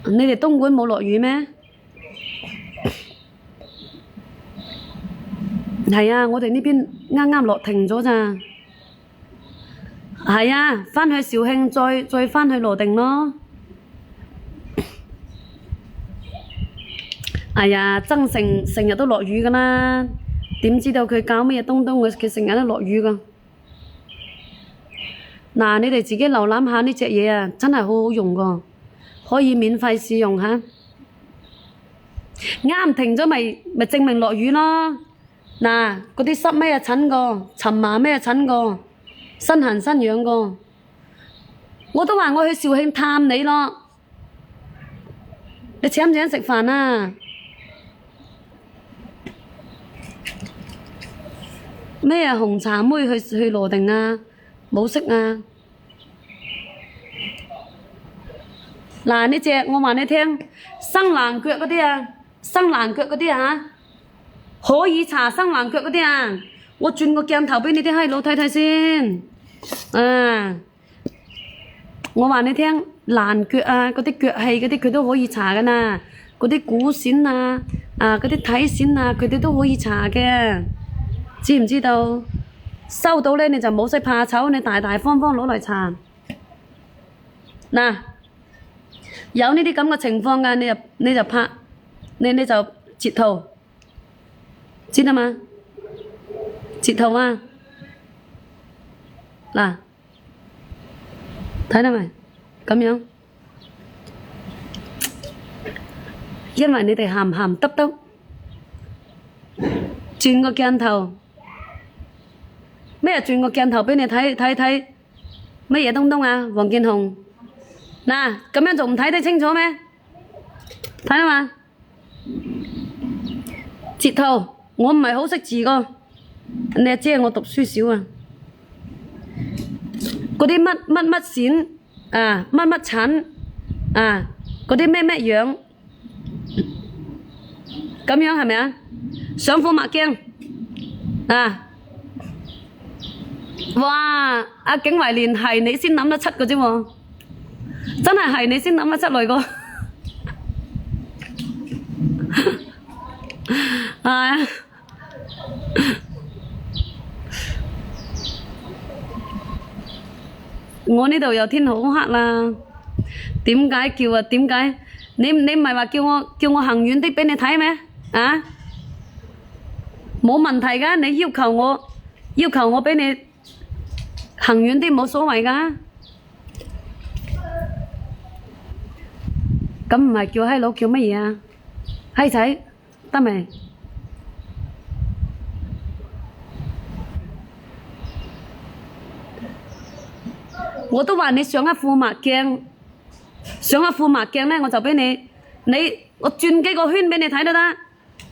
你哋東莞冇落雨咩？係啊，我哋呢邊啱啱落停咗咋。係啊，返去肇慶再返去羅定咯。哎呀，增城成日都落雨㗎啦，點知道佢搞乜嘢東東？佢成日都落雨㗎。嗱，你哋自己瀏覽下呢隻嘢啊，真係好好用㗎，可以免費試用下。啱停咗咪證明落雨咯。嗱，嗰啲濕咩啊診過，蕁麻咩啊診過，身痕身癢過。我都話我去肇慶探你咯，你請唔請食飯啊？咩啊紅茶妹去羅定啊？冇識啊！嗱，呢隻我話你聽，生爛腳嗰啲啊，生爛腳嗰啲啊，可以搽生爛腳嗰啲啊，我轉個鏡頭畀你啲閪佬睇睇先。啊，我話你聽，爛腳啊，嗰啲腳氣嗰啲佢都可以搽㗎啦，嗰啲股癬啊，嗰啲體癬啊，佢哋都可以搽嘅，知唔知道？收到咧你就冇使怕醜，你大大方方攞嚟搽。嗱，有呢啲咁嘅情況㗎，你就拍，你就截圖，知道嘛？截圖啊！嗱，睇到未？咁樣，因為你哋鹹鹹耷耷，轉個鏡頭。咩轉個鏡頭畀你睇睇乜嘢東東啊？黃建雄，嗱咁樣仲唔睇得清楚咩？睇到嘛？截圖，我唔係好識字個，你又知我讀書少啊。嗰啲乜癬啊，乜疹啊，嗰啲咩樣，咁樣係咪啊？上火墨鏡啊！哇！阿景維蓮係你先諗得出嘅啫喎，真係你先諗得出嚟個。係我呢度又天好黑啦，點解叫啊？點解你唔係話叫我行遠啲畀你睇咩？啊，冇問題㗎，你要求我畀你行遠啲冇所謂㗎。咁唔係叫閪佬叫乜嘢啊？閪仔得未？我都話你上一副墨鏡，咧我就畀你我轉幾個圈畀你睇都得，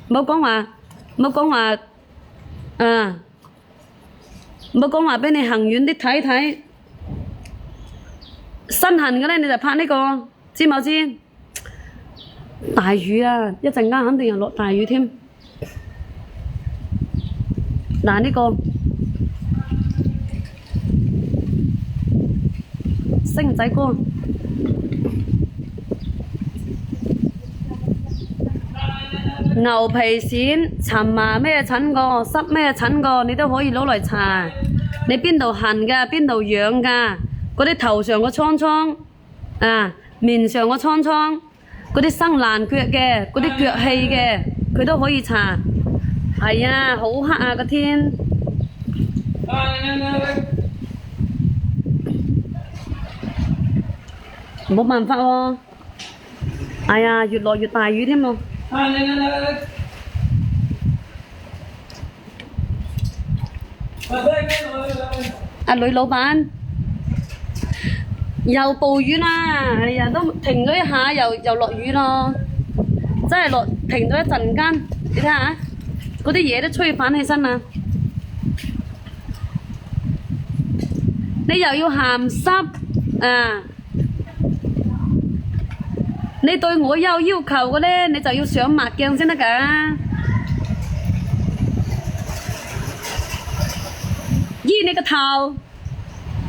冇講話冇講話畀你行遠啲睇睇，身痕嘅咧你就拍呢個，知冇知？大雨啊，一陣間肯定又落大雨添。嗱呢個星仔哥，牛皮癬、蕁麻咩疹過、濕咩疹過，你都可以攞嚟搽。你邊度痕㗎？邊度癢㗎？嗰啲頭上個瘡瘡啊，面上個瘡瘡，嗰啲生爛腳嘅，嗰啲腳氣嘅，佢都可以搽。係啊，好黑啊個天。冇辦法喎，哎呀，越落越大雨添喎。阿女老闆，又暴雨啦！哎呀，都停咗一下，又落雨咯，真係停咗一陣間，你睇下，嗰啲嘢都吹反起身啦。你又要鹹濕啊！你對我有要求嘅咧，你就要上墨鏡先得㗎。醫你個頭，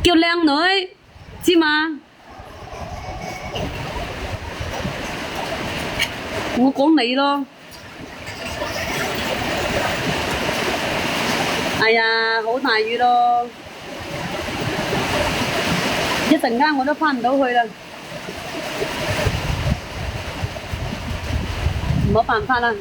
叫靚女，知嘛？我講你咯。哎呀，好大雨咯！一陣間我都返唔到去啦，冇辦法啦。